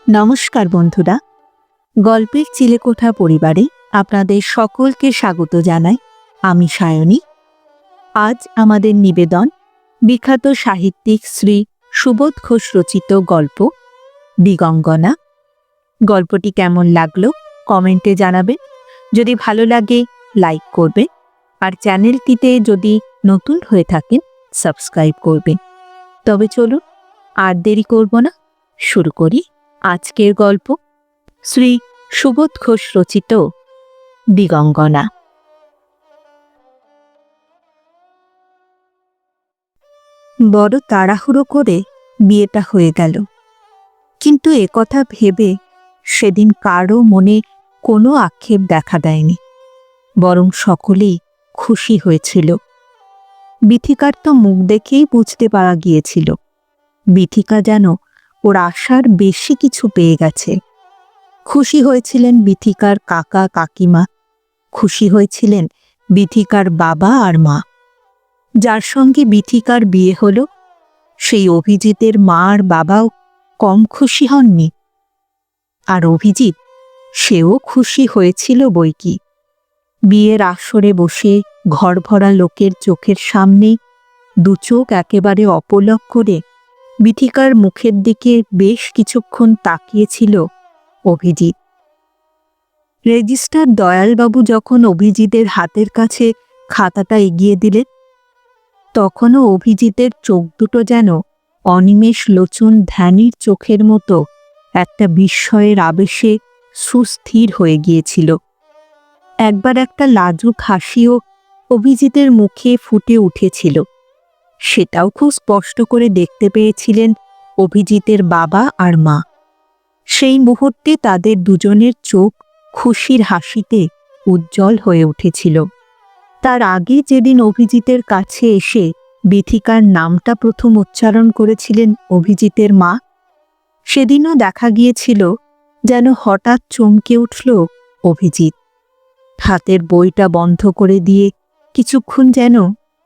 নমস্কার বন্ধুরা, গল্পের চিলেকোঠা পরিবারে আপনাদের সকলকে স্বাগত জানাই। আমি সায়নী। আজ আমাদের নিবেদন বিখ্যাত সাহিত্যিক শ্রী সুবোধ ঘোষ রচিত গল্প দিগঙ্গনা। গল্পটি কেমন লাগলো কমেন্টে জানাবেন। যদি ভালো লাগে লাইক করবেন, আর চ্যানেলটিতে যদি নতুন হয়ে থাকেন সাবস্ক্রাইব করবেন। তবে চলুন আর দেরি করব না, শুরু করি আজকের গল্প শ্রী সুবোধ ঘোষ রচিত দিগঙ্গনা। বড় তাড়াহুড়ো করে বিয়েটা হয়ে গেল, কিন্তু একথা ভেবে সেদিন কারও মনে কোনো আক্ষেপ দেখা দেয়নি, বরং সকলেই খুশি হয়েছিল। বিথিকার তো মুখ দেখেই বুঝতে পারা গিয়েছিল বিথিকা যেন ওর আশার বেশি কিছু পেয়ে গেছে। খুশি হয়েছিলেন বিথিকার কাকা কাকিমা, খুশি হয়েছিলেন বিথিকার বাবা আর মা। যার সঙ্গে বিথিকার বিয়ে হলো সেই অভিজিতের মা আর বাবাও কম খুশি হননি। আর অভিজিৎ, সেও খুশি হয়েছিল বইকি। বিয়ের আসরে বসে ঘর ভরা লোকের চোখের সামনে দু চোখ একেবারে অপলক করে বিথিকার মুখের দিকে বেশ কিছুক্ষণ তাকিয়েছিল অভিজিৎ। রেজিস্ট্রার দয়ালবাবু যখন অভিজিতের হাতের কাছে খাতাটা এগিয়ে দিলেন, তখনও অভিজিতের চোখ দুটো যেন অনিমেষ লোচন ধ্যানীর চোখের মতো একটা বিস্ময়ের আবেশে সুস্থির হয়ে গিয়েছিল। একবার একটা লাজুক হাসিও অভিজিতের মুখে ফুটে উঠেছিল। সেটাও খুব স্পষ্ট করে দেখতে পেয়েছিলেন অভিজিতের বাবা আর মা। সেই মুহূর্তে তাদের দুজনের চোখ খুশির হাসিতে উজ্জ্বল হয়ে উঠেছিল। তার আগে যেদিন অভিজিতের কাছে এসে বিথিকার নামটা প্রথম উচ্চারণ করেছিলেন অভিজিতের মা, সেদিনও দেখা গিয়েছিল যেন হঠাৎ চমকে উঠল অভিজিৎ। হাতের বইটা বন্ধ করে দিয়ে কিছুক্ষণ যেন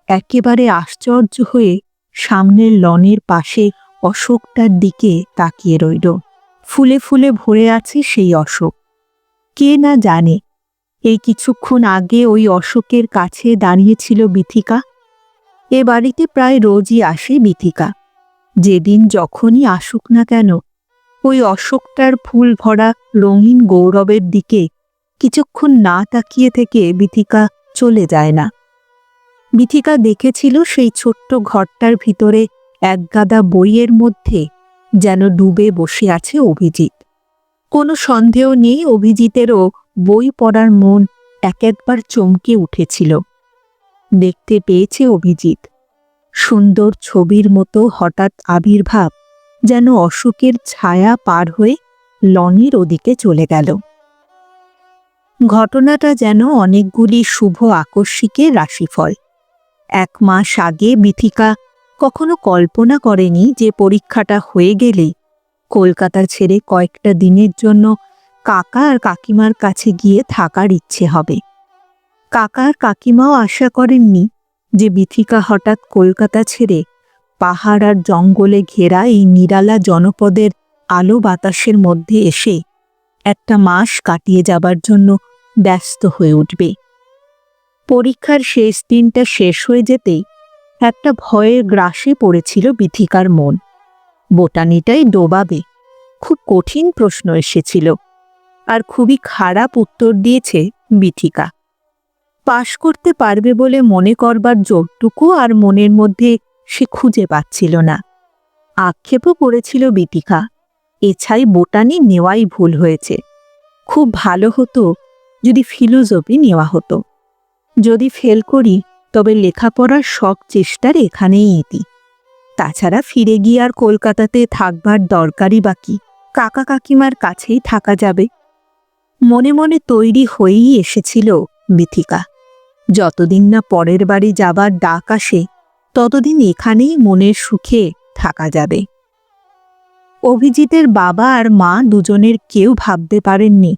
একেবারে আশ্চর্য হয়ে সামনের লনের পাশে অশোকটার দিকে তাকিয়ে রইল। ফুলে ফুলে ভরে আছে সেই অশোক। কে না জানে এই কিছুক্ষণ আগে ওই অশোকের কাছে দাঁড়িয়েছিল বিথিকা। এ বাড়িতে প্রায় রোজই আসে বিথিকা। যেদিন যখনই আসুক না কেন, ওই অশোকটার ফুল ভরা রঙিন গৌরবের দিকে কিছুক্ষণ না তাকিয়ে থেকে বিথিকা চলে যায় না। বিথিকা দেখেছিল সেই ছোট্ট ঘরটার ভিতরে একগাদা বইয়ের মধ্যে যেন ডুবে বসে আছে অভিজিৎ। কোনো সন্দেহ নেই অভিজিতেরও বই পড়ার মন একবার চমকে উঠেছিল। দেখতে পেয়েছে অভিজিৎ সুন্দর ছবির মতো হঠাৎ আবির্ভাব যেন অশোকের ছায়া পার হয়ে লনের ওদিকে চলে গেল। ঘটনাটা যেন অনেকগুলি শুভ আকস্মিকের রাশিফল। 1 মাস আগে বিথিকা কখনো কল্পনা করেনি যে পরীক্ষাটা হয়ে গেলে কলকাতা ছেড়ে কয়েকটা দিনের জন্য কাকা আর কাকিমার কাছে গিয়ে থাকার ইচ্ছে হবে। কাকা আর কাকিমাও আশা করেননি যে বিথিকা হঠাৎ কলকাতা ছেড়ে পাহাড় আর জঙ্গলে ঘেরা এই নিরালা জনপদের আলো বাতাসের মধ্যে এসে 1 মাস কাটিয়ে যাবার জন্য ব্যস্ত হয়ে উঠবে। পরীক্ষার শেষ দিনটা শেষ হয়ে যেতেই একটা ভয়ের গ্রাসে পড়েছিল বিথিকার মন। বোটানিটাই ডোবাবে, খুব কঠিন প্রশ্ন এসেছিল, আর খুবই খারাপ উত্তর দিয়েছে বিথিকা। পাশ করতে পারবে বলে মনে করবার জোরটুকু আর মনের মধ্যে সে খুঁজে পাচ্ছিল না। আক্ষেপও করেছিল বিথিকা, এছাই বোটানি নেওয়াই ভুল হয়েছে। খুব ভালো হতো যদি ফিলোসফি নেওয়া হতো। যদি ফেল করি তবে লেখাপড়ার সব চেষ্টার এখানেই ইতি। তাছাড়া ফিরে গিয়ে আর কলকাতাতে থাকবার দরকারই বাকি, কাকা কাকিমার কাছেই থাকা যাবে। মনে মনে তৈরি হয়েই এসেছিল বিথিকা। যতদিন না পরের বাড়ি যাবার ডাক আসে ততদিন এখানেই মনের সুখে থাকা যাবে। অভিজিতের বাবা আর মা দুজনের কেউ ভাবতে পারেননি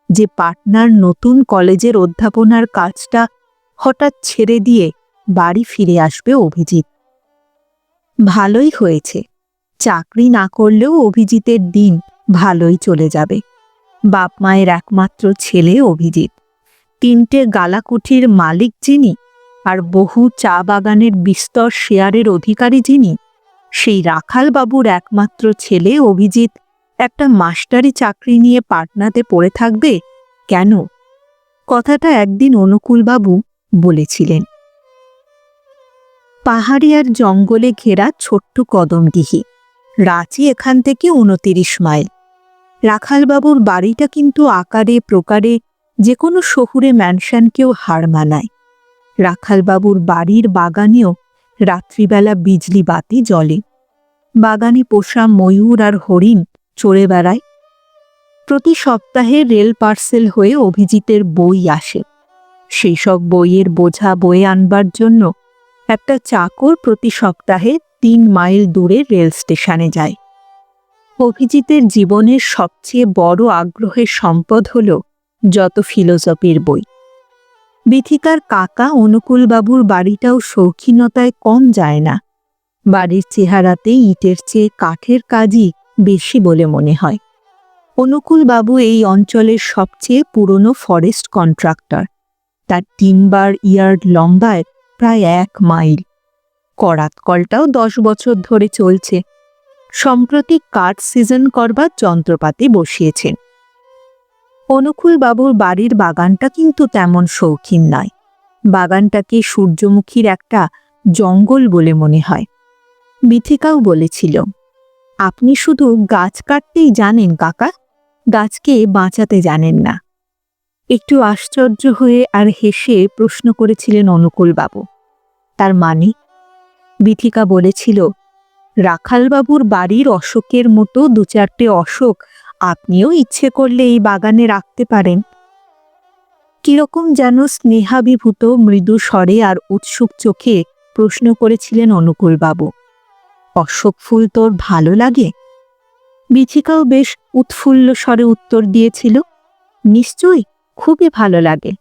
যে পাটনার নতুন কলেজের অধ্যাপনার কাজটা হঠাৎ ছেড়ে দিয়ে বাড়ি ফিরে আসবে অভিজিৎ। ভালোই হয়েছে, চাকরি না করলেও অভিজিতের দিন ভালোই চলে যাবে। বাপ মায়ের একমাত্র ছেলে অভিজিৎ, 3টে গালাকুঠির মালিক যিনি, আর বহু চা বাগানের বিস্তর শেয়ারের অধিকারী যিনি, সেই রাখাল বাবুর একমাত্র ছেলে অভিজিৎ একটা মাস্টারি চাকরি নিয়ে পাটনাতে পড়ে থাকবে কেন? কথাটা একদিন অনুকূলবাবু বলেছিলেন। পাহাড়ি আর জঙ্গলে ঘেরা ছোট্ট কদমডিহি, রাঁচি এখান থেকে 29 মাইল। রাখালবাবুর বাড়িটা কিন্তু আকারে প্রকারে যে কোনো শহুরে ম্যানশনকেও হার মানায়। রাখালবাবুর বাড়ির বাগানেও রাত্রিবেলা বিজলি বাতি জ্বলে। বাগানে পোষা ময়ূর আর হরিণ চড়ে বেড়ায়। প্রতি সপ্তাহে রেল পার্সেল হয়ে অভিজিতের বই আসে। সেই সব বইয়ের বোঝা বয়ে আনবার জন্য একটা চাকর প্রতি সপ্তাহে 3 মাইল দূরে রেল স্টেশনে যায়। অভিজিতের জীবনের সবচেয়ে বড় আগ্রহের সম্পদ হল যত ফিলোসফির বই। বিথিকার কাকা অনুকূলবাবুর বাড়িটাও শৌখিনতায় কম যায় না। বাড়ির চেহারাতে ইটের চেয়ে কাঠের কাজই বেশি বলে মনে হয়। অনুকূলবাবু এই অঞ্চলের সবচেয়ে পুরনো ফরেস্ট কন্ট্রাক্টর। তার টিম্বার ইয়ার্ড লম্বায় প্রায় 1 মাইল। করাতকলটাও 10 বছর ধরে চলছে। সম্প্রতি কাঠ সিজন করবার যন্ত্রপাতি বসিয়েছেন। অনুকূলবাবুর বাড়ির বাগানটা কিন্তু তেমন শৌখিন নয়। বাগানটাকে সূর্যমুখীর একটা জঙ্গল বলে মনে হয়। বিথিকাও বলেছিল, আপনি শুধু গাছ কাটতেই জানেন কাকা, গাছকে বাঁচাতে জানেন না। একটু আশ্চর্য হয়ে আর হেসে প্রশ্ন করেছিলেন অনুকূলবাবু, তার মানে? বিথিকা বলেছিল, রাখালবাবুর বাড়ির অশোকের মতো 2-4টে অশোক আপনিও ইচ্ছে করলে এই বাগানে রাখতে পারেন। কিরকম যেন স্নেহাভিভূত মৃদু স্বরে আর উৎসুক চোখে প্রশ্ন করেছিলেন অনুকূলবাবু, অশোক ফুল তোর ভালো লাগে? বিথিকাও বেশ উৎফুল্ল স্বরে উত্তর দিয়েছিল, নিশ্চয়ই, খুবই ভালো লাগে।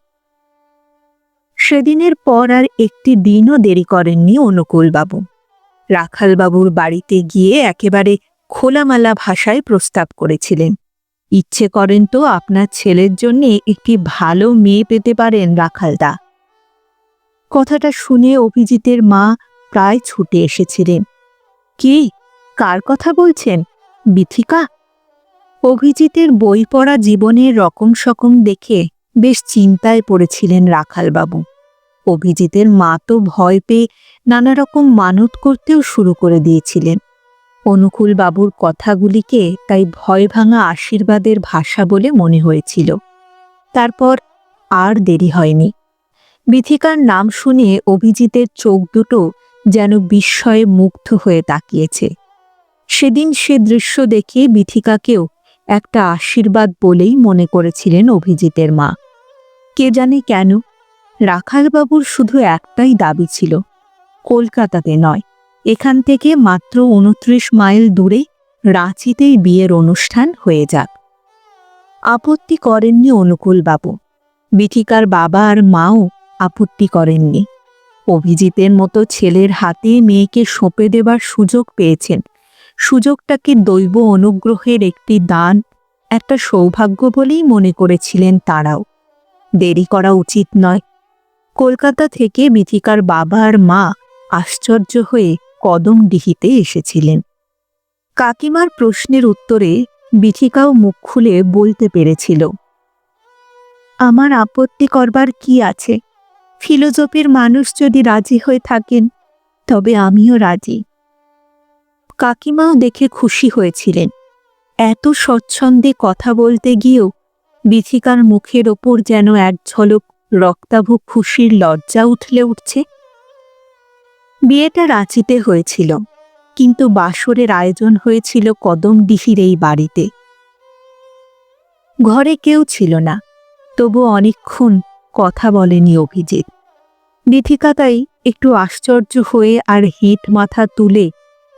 সেদিনের পর আর একটি দিনও দেরি করেননি অনুকূলবাবু। রাখালবাবুর বাড়িতে গিয়ে একেবারে খোলামেলা ভাষায় প্রস্তাব করেছিলেন, ইচ্ছে করেন তো আপনার ছেলের জন্যে একটি ভালো মেয়ে পেতে পারেন রাখালদা। কথাটা শুনে অভিজিতের মা প্রায় ছুটে এসেছিলেন। কি, কার কথা বলছেন? বিথিকা? অভিজিতের বই পড়া জীবনের রকম সকম দেখে বেশ চিন্তায় পড়েছিলেন রাখালবাবু। অভিজিতের মা তো ভয় পেয়ে নানা রকম মানত করতেও শুরু করে দিয়েছিলেন। অনুকূলবাবুর কথাগুলিকে তাই ভয় ভাঙা আশীর্বাদের ভাষা বলে মনে হয়েছিল। তারপর আর দেরি হয়নি। বিথিকার নাম শুনে অভিজিতের চোখ দুটো যেন বিস্ময়ে মুগ্ধ হয়ে তাকিয়েছে। সেদিন সে দৃশ্য দেখে বিথিকাকেও একটা আশীর্বাদ বলেই মনে করেছিলেন অভিজিতের মা। কে জানে কেন, রাখালবাবুর শুধু একটাই দাবি ছিল, কলকাতাতে নয়, এখান থেকে মাত্র 29 মাইল দূরে রাঁচিতেই বিয়ের অনুষ্ঠান হয়ে যাক। আপত্তি করেননি অনুকূলবাবু। বিথিকার বাবা আর মাও আপত্তি করেননি। অভিজিতের মতো ছেলের হাতে মেয়েকে সঁপে দেবার সুযোগ পেয়েছেন। সুযোগটাকে দৈব অনুগ্রহের একটি দান, একটা সৌভাগ্য বলেই মনে করেছিলেন তারাও। দেরি করা উচিত নয়। কলকাতা থেকে বিথিকার বাবা আর মা আশ্চর্য হয়ে কদমডিহিতে এসেছিলেন। কাকিমার প্রশ্নের উত্তরে বিথিকাও মুখ খুলে বলতে পেরেছিল, আমার আপত্তি করবার কি আছে? ফিলোজফির মানুষ যদি রাজি হয়ে থাকেন তবে আমিও রাজি। কাকিমাও দেখে খুশি হয়েছিলেন। এত স্বচ্ছন্দে কথা বলতে গিয়েও বিথিকার মুখের ওপর যেন এক ঝলক রক্তাভ খুশির লজ্জা উঠছে। বিয়েটা রাঁচিতে হয়েছিল, কিন্তু বাসরের আয়োজন হয়েছিল কদমডিহির এই বাড়িতে। ঘরে কেউ ছিল না, তবু অনেকক্ষণ কথা বলেনি অভিজিৎ। বিথিকা তাই একটু আশ্চর্য হয়ে আর হেঁট মাথা তুলে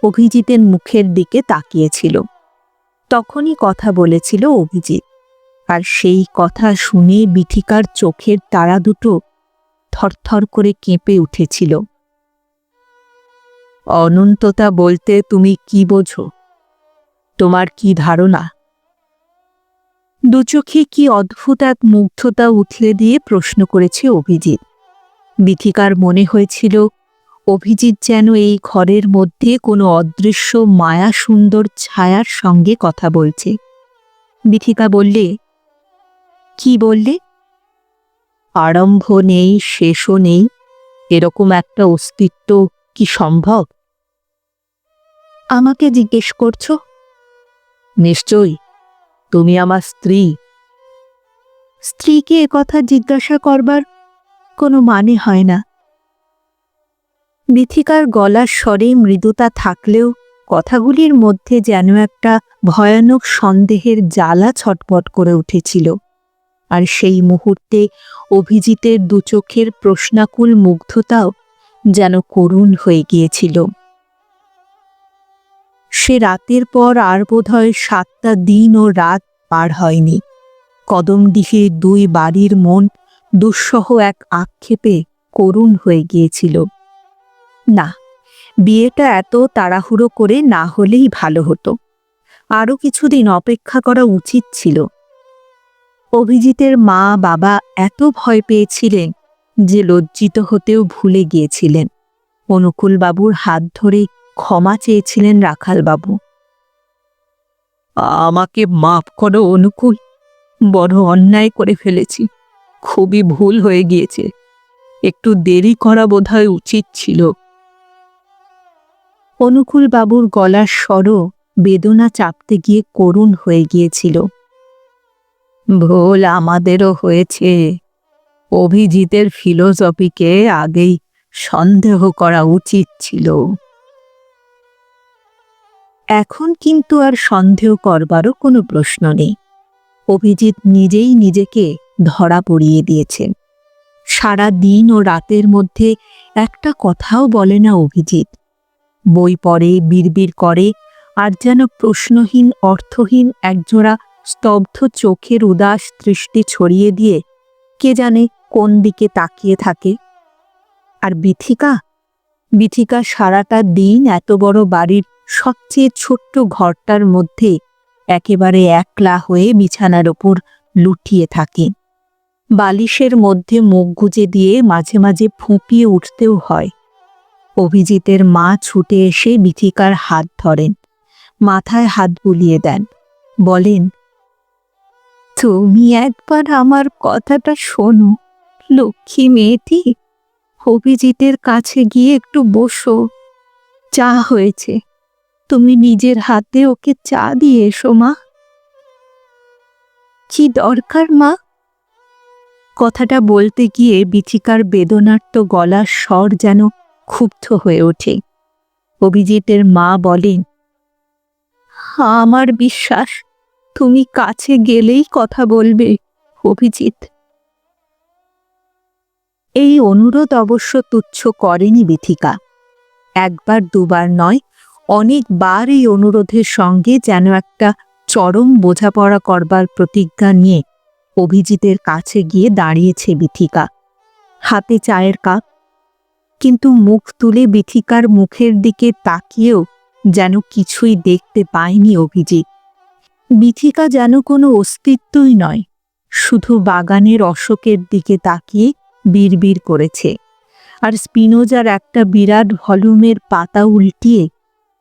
অভিজিতের মুখের দিকে তাকিয়েছিল। তখনই কথা বলেছিল অভিজিৎ, আর সেই কথা শুনে বিথিকার চোখের তারা দুটো থরথর করে কেঁপে উঠেছিল। অনন্ততা বলতে তুমি কি বোঝো? তোমার কি ধারণা? দুচোখে কি অদ্ভুত এক মুগ্ধতা উথলে দিয়ে প্রশ্ন করেছে অভিজিৎ। বিথিকার মনে হয়েছিল অভিজিৎ যেন এই ঘরের মধ্যে কোনো অদৃশ্য মায়া সুন্দর ছায়ার সঙ্গে কথা বলছে। বিথিকা বললে, কি বললে? আরম্ভ নেই, শেষও নেই, এরকম একটা অস্তিত্ব কি সম্ভব? আমাকে জিজ্ঞেস করছো? নিশ্চয়ই, তুমি আমার স্ত্রী। স্ত্রীকে একথা জিজ্ঞাসা করবার কোনো মানে হয় না। বিথিকার গলার স্বরে মৃদুতা থাকলেও কথাগুলির মধ্যে যেন একটা ভয়ানক সন্দেহের জ্বালা ছটপট করে উঠেছিল। আর সেই মুহূর্তে অভিজিতের দুচোখের প্রশ্নাকুল মুগ্ধতাও যেন করুণ হয়ে গিয়েছিল। সে রাতের পর আর বোধহয় 7টা দিন ও রাত পার হয়নি। কদমডিহে দুই বাড়ির মন দুঃসহ এক আক্ষেপে করুণ হয়ে গিয়েছিল। না, বিয়েটা এত তাড়াহুড়ো করে না হলেই ভালো হতো। আরও কিছুদিন অপেক্ষা করা উচিত ছিল। অভিজিতের মা বাবা এত ভয় পেয়েছিলেন যে লজ্জিত হতেও ভুলে গিয়েছিলেন। অনুকূলবাবুর হাত ধরে ক্ষমা চেয়েছিলেন রাখালবাবু। আমাকে মাফ করো অনুকূল, বড় অন্যায় করে ফেলেছি, খুবই ভুল হয়ে গিয়েছে, একটু দেরি করা বোধহয় উচিত ছিল। অনুকূলবাবুর গলার স্বরও বেদনা চাপতে গিয়ে করুণ হয়ে গিয়েছিল। ভুল আমাদেরও হয়েছে। অভিজিতের ফিলোসফিকে আগেই সন্দেহ করা উচিত ছিল। এখন কিন্তু আর সন্দেহ করবারও কোনো প্রশ্ন নেই। অভিজিৎ নিজেই নিজেকে ধরা পড়িয়ে দিয়েছেন। সারা দিন ও রাতের মধ্যে একটা কথাও বলে না অভিজিৎ। বই পড়ে, বিড়বিড় করে, আর যেন প্রশ্নহীন অর্থহীন একজোড়া স্তব্ধ চোখের উদাস দৃষ্টি ছড়িয়ে দিয়ে কে জানে কোন দিকে তাকিয়ে থাকে। আর বিথিকা সারাটা দিন এত বড় বাড়ির সবচেয়ে ছোট্ট ঘরটার মধ্যে একেবারে একলা হয়ে বিছানার ওপর লুটিয়ে থাকে। বালিশের মধ্যে মুখ গুজে দিয়ে মাঝে মাঝে ফুঁপিয়ে উঠতেও হয়। অভিজিতের মা ছুটে এসে বিথিকার হাত ধরেন, মাথায় হাত বুলিয়ে দেন, বলেন, তুমি একবার আমার কথাটা শোনো লক্ষ্মী মেয়েটি। অভিজিতের কাছে গিয়ে একটু বসো, চা হয়েছে, তুমি নিজের হাতে ওকে চা দিয়ে এসো মা। কি দরকার মা? কথাটা বলতে গিয়ে বিথিকার বেদনার্ত গলার স্বর যেন ক্ষুব্ধ হয়ে ওঠে। অভিজিতের মা বলেন, আমার বিশ্বাস তুমি কাছে গেলেই কথা বলবে অভিজিৎ। এই অনুরোধ অবশ্য তুচ্ছ করেনি বিথিকা। একবার দুবার নয়, অনেকবার এই অনুরোধের সঙ্গে যেন একটা চরম বোঝাপড়া করবার প্রতিজ্ঞা নিয়ে অভিজিতের কাছে গিয়ে দাঁড়িয়েছে বিথিকা, হাতে চায়ের কাপ। কিন্তু মুখ তুলে বিথিকার মুখের দিকে তাকিয়েও যেন কিছুই দেখতে পায়নি অভিজিৎ। বিথিকা যেন কোনো অস্তিত্বই নয়, শুধু বাগানের অশোকের দিকে তাকিয়ে বিড়বিড় করেছে, আর স্পিনোজার একটা বিরাট ভলিউমের পাতা উল্টিয়ে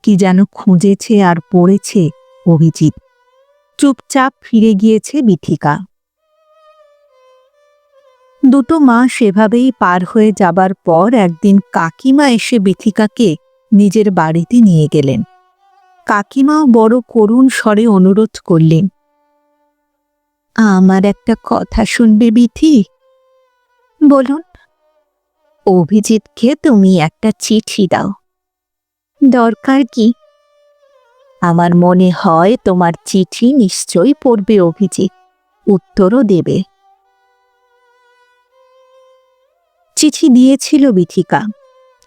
কি যেন খুঁজেছে আর পড়েছে অভিজিৎ। চুপচাপ ফিরে গিয়েছে বিথিকা। 2 মাস এভাবেই পার হয়ে যাবার পর একদিন কাকিমা এসে বিথিকাকে নিজের বাড়িতে নিয়ে গেলেন। কাকিমাও বড় করুণ স্বরে অনুরোধ করলেন, আমার একটা কথা শুনবে বিথি? বলুন। অভিজিৎকে তুমি একটা চিঠি দাও। দরকার কি? আমার মনে হয় তোমার চিঠি নিশ্চয়ই পড়বে অভিজিৎ, উত্তরও দেবে। চিঠি দিয়েছিল বিথিকা,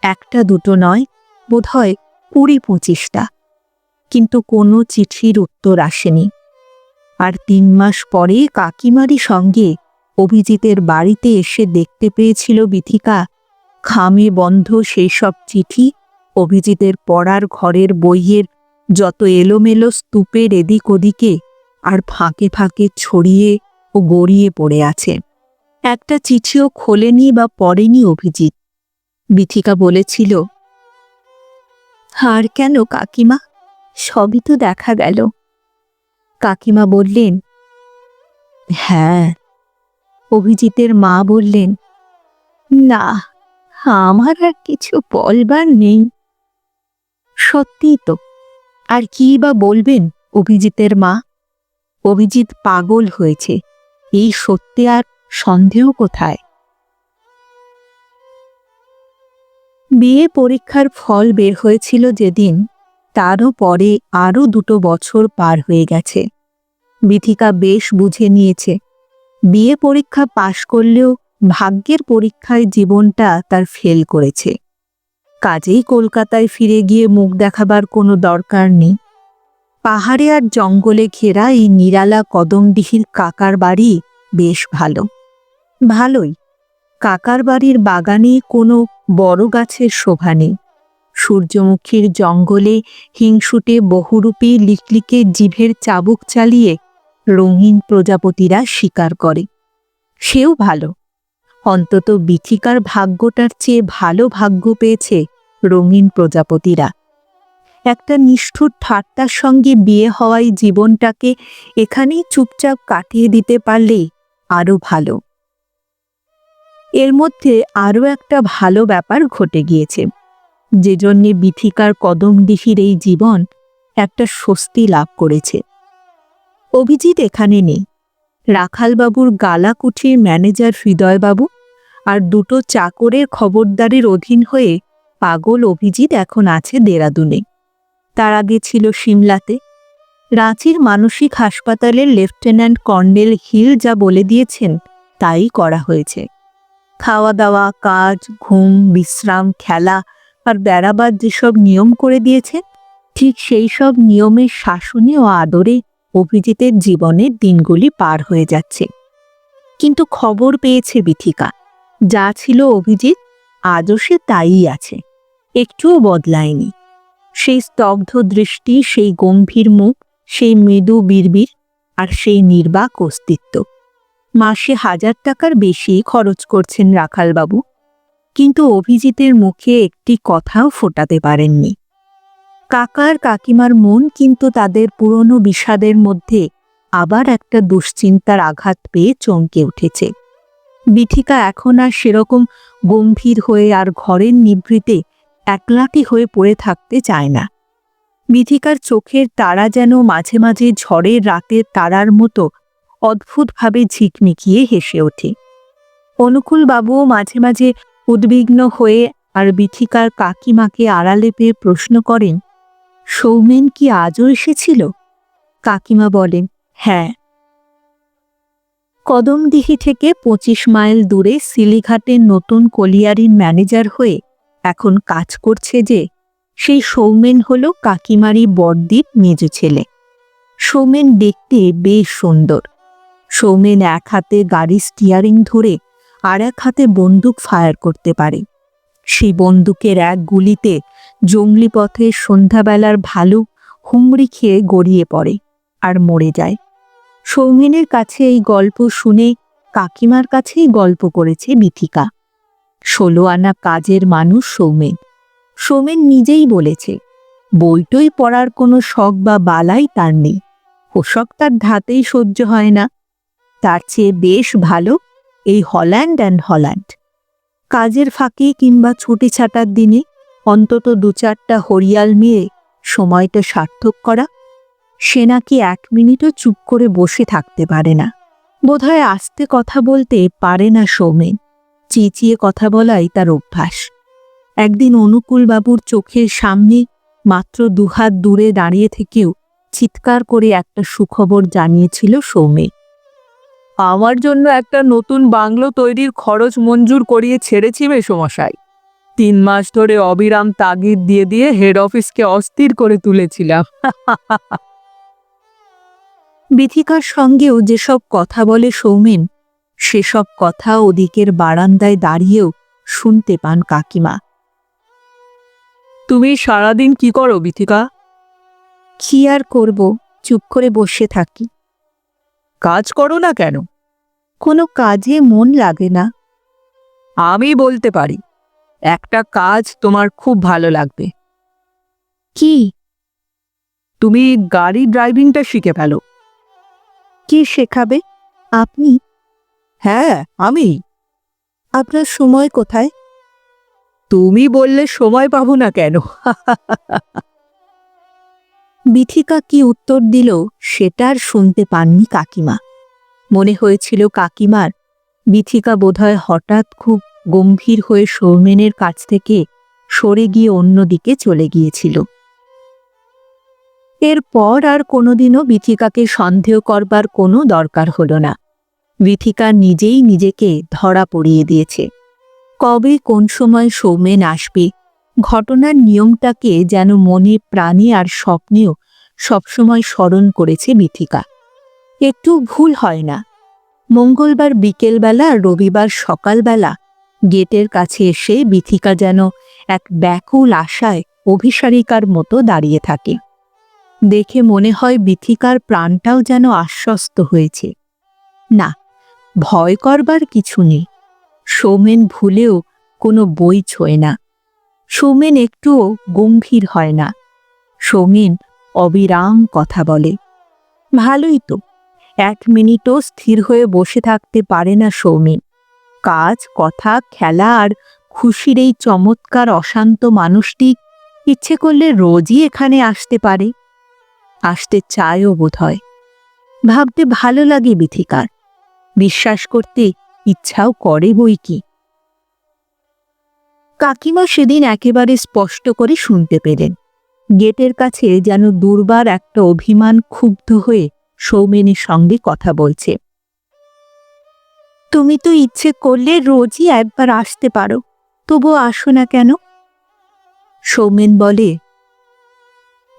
1-2 নয়, বোধহয় 20-25টা, কিন্তু কোনো চিঠির উত্তর আসেনি। আর 3 মাস পরে কাকিমারই সঙ্গে অভিজিতের বাড়িতে এসে দেখতে পেয়েছিল বিথিকা খামে বন্ধ সেই সব চিঠি অভিজিতের পড়ার ঘরের বইয়ের যত এলোমেলো স্তূপের এদিক ওদিকে আর ফাঁকে ফাঁকে ছড়িয়ে ও গড়িয়ে পড়ে আছে। একটা চিঠিও খোলেনি বা পড়েনি অভিজিৎ। বিথিকা বলেছিল, আর কেন কাকিমা, সবই তো দেখা গেল। কাকিমা বললেন, হ্যাঁ। অভিজিতের মা বললেন, না, আমার আর কিছু বলবার নেই। সত্যিই তো, আর কি বা বলবেন অভিজিতের মা? অভিজিৎ পাগল হয়েছে, এই সত্যি আর সন্দেহ কোথায়? বিয়ে পরীক্ষার ফল বের হয়েছিল যেদিন, তারও পরে আরও 2 বছর পার হয়ে গেছে। বিথিকা বেশ বুঝে নিয়েছে, বিয়ে পরীক্ষা পাশ করলেও ভাগ্যের পরীক্ষায় জীবনটা তার ফেল করেছে। কাজেই কলকাতায় ফিরে গিয়ে মুখ দেখাবার কোনো দরকার নেই। পাহাড়ে আর জঙ্গলে ঘেরা এই নিরালা কদমডিহির কাকার বাড়ি বেশ ভালো। ভালোই, কাকার বাড়ির বাগানে কোনো বড় গাছের শোভা নেই। সূর্যমুখীর জঙ্গলে হিংসুটে বহুরূপী লিকলিকে জিভের চাবুক চালিয়ে রঙিন প্রজাপতিরা শিকার করে, সেও ভালো। অন্তত বিথিকার ভাগ্যটার চেয়ে ভালো ভাগ্য পেয়েছে রঙিন প্রজাপতিরা। একটা নিষ্ঠুর ঠাট্টার সঙ্গে বিয়ে হওয়াই জীবনটাকে এখানেই চুপচাপ কাটিয়ে দিতে পারলেই আরও ভালো। এর মধ্যে আরও একটা ভালো ব্যাপার ঘটে গিয়েছে, যে জন্যে বিথিকার কদমডিহির এই জীবন একটা স্বস্তি লাভ করেছে। অভিজিৎ এখানে নেই। রাখালবাবুর গালাকুঠির ম্যানেজার হৃদয়বাবু আর 2 চাকরের খবরদারির অধীন হয়ে পাগল অভিজিৎ এখন আছে দেরাদুনে। তার আগে ছিল সিমলাতে। রাঁচির মানসিক হাসপাতালের লেফটেন্যান্ট কর্নেল হিল যা বলে দিয়েছেন তাই করা হয়েছে। খাওয়া দাওয়া, কাজ, ঘুম, বিশ্রাম, খেলা আর বেড়াবার যেসব নিয়ম করে দিয়েছেন, ঠিক সেই সব নিয়মের শাসনে ও আদরে অভিজিতের জীবনের দিনগুলি পার হয়ে যাচ্ছে। কিন্তু খবর পেয়েছে বিথিকা, যা ছিল অভিজিৎ আজও সে তাই আছে, একটুও বদলায়নি। সেই স্তব্ধ দৃষ্টি, সেই গম্ভীর মুখ, সেই মৃদু বিড়বিড় আর সেই নির্বাক অস্তিত্ব। মাসে 1000 টাকার বেশি খরচ করছেন রাখালবাবু, কিন্তু অভিজিতের মুখে একটি কথাও ফোটাতে পারেননি। কাকার কাকিমার মন কিন্তু তাদের পুরনো বিষাদের মধ্যে আবার একটা দুশ্চিন্তার আঘাত পেয়ে চমকে উঠেছে। বিথিকা এখন আর সেরকম গম্ভীর হয়ে আর ঘরের নিভৃতে একলাটি হয়ে পড়ে থাকতে চায় না। বিথিকার চোখের তারা যেন মাঝে মাঝে ঝড়ের রাতের তারার মতো অদ্ভুতভাবে ঝিকমিকিয়ে হেসে ওঠে। অনুকূলবাবুও মাঝে মাঝে উদ্বিগ্ন হয়ে আর বিথিকার কাকিমাকে আড়ালে পেয়ে প্রশ্ন করেন, সৌমেন কি আজও এসেছিল? কাকিমা বলেন, হ্যাঁ। কদমডিহি থেকে 25 মাইল দূরে সিলিঘাটের নতুন কলিয়ারির ম্যানেজার হয়ে এখন কাজ করছে যে, সেই সৌমেন হল কাকিমারই বড়দির মেজ ছেলে। সৌমেন দেখতে বেশ সুন্দর। সৌমেন এক হাতে গাড়ি স্টিয়ারিং ধরে আর এক হাতে বন্দুক ফায়ার করতে পারে। সেই বন্দুকের এক গুলিতে জঙ্গলি পথে সন্ধ্যাবেলার ভালুক হুমড়ি খেয়ে গড়িয়ে পড়ে আর মরে যায়। সৌমেনের কাছে এই গল্প শুনে কাকিমার কাছেই গল্প করেছে বিথিকা। 16 আনা কাজের মানুষ সৌমেন। সৌমেন নিজেই বলেছে, বইটই পড়ার কোনো শখ বা বালাই তার নেই। ওসব তার ধাতেই সহ্য হয় না। তার চেয়ে বেশ ভালো এই হল্যান্ড অ্যান্ড হল্যান্ড। কাজের ফাঁকে কিংবা ছুটি ছাটার দিনে অন্তত 2-4টা হরিয়াল মেয়ে সময়টা সার্থক করা। সে নাকি 1 মিনিটও চুপ করে বসে থাকতে পারে না। বোধহয় আস্তে কথা বলতে পারে না সৌমেন, চেঁচিয়ে কথা বলাই তার অভ্যাস। একদিন অনুকূলবাবুর চোখের সামনে মাত্র 2 হাত দূরে দাঁড়িয়ে থেকেও চিৎকার করে একটা সুখবর জানিয়েছিল সৌমেন। আমার জন্য একটা নতুন বাংলো তৈরির খরচ মঞ্জুর করিয়ে ছেড়েছি মেসোমশাই। 3 মাস ধরে অবিরাম তাগিদ দিয়ে দিয়ে হেড অফিসকে অস্থির করে তুলেছিলাম। বিথিকার সঙ্গেও যেসব কথা বলে সৌমেন, সেসব কথা ওদিকের বারান্দায় দাঁড়িয়েও শুনতে পান কাকিমা। তুমি সারাদিন কি করো বিথিকা? কি আর করব, চুপ করে বসে থাকি। কাজ করো না কেন? কোনো কাজে মন লাগে না। আমি বলতে পারি, একটা কাজ তোমার খুব ভালো লাগবে। কি? তুমি গাড়ি ড্রাইভিংটা শিখে ফেলো। কে শেখাবে? আপনি? হ্যাঁ, আমি। আপনার সময় কোথায়? তুমি বললে সময় পাবো না কেন? বিথিকা কি উত্তর দিল সেটা আর শুনতে পাননি কাকিমা। মনে হয়েছিল কাকিমার বিথিকা বোধহয় হঠাৎ খুব গম্ভীর হয়ে সৌমেনের কাছ থেকে সরে গিয়ে অন্যদিকে চলে গিয়েছিল। এরপর আর কোনোদিনও বিথিকাকে সন্দেহ করবার কোনো দরকার হল না। বিথিকা নিজেই নিজেকে ধরা পড়িয়ে দিয়েছে। কবে কোন সময় সৌমেন আসবে, ঘটনার নিয়মটাকে যেন মনে প্রাণে আর স্বপ্নেও সবসময় স্মরণ করেছে বিথিকা। একটু ভুল হয় না। মঙ্গলবার বিকেলবেলা আর রবিবার সকালবেলা গেটের কাছে এসে বিথিকা যেন এক ব্যাকুল আশায় অভিসারিকার মতো দাঁড়িয়ে থাকে। দেখে মনে হয় বিথিকার প্রাণটাও যেন আশ্বস্ত হয়েছে। না, ভয় করবার কিছু নেই। সৌমেন ভুলেও কোনো বই ছোঁয় না। সৌমেন একটুও গম্ভীর হয় না। সৌমেন অবিরাম কথা বলে। ভালোই তো, 1 মিনিটও স্থির হয়ে বসে থাকতে পারে না সৌমেন। কাজ, কথা, খেলা আর খুশির এই চমৎকার অশান্ত মানুষটি ইচ্ছে করলে রোজই এখানে আসতে পারে। আসতে চায়ও বোধহয়। ভাবতে ভালো লাগে বিথিকার। বিশ্বাস করতে ইচ্ছাও করে বই কি। কাকিমা সেদিন একেবারে স্পষ্ট করে শুনতে পেলেন। গেটের কাছে যেন দুর্বার একটা অভিমান ক্ষুব্ধ হয়ে সৌমেনের সঙ্গে কথা বলছে। তুমি তো ইচ্ছে করলে রোজই একবার আসতে পারো, তবুও আসো না কেন? সৌমেন বলে,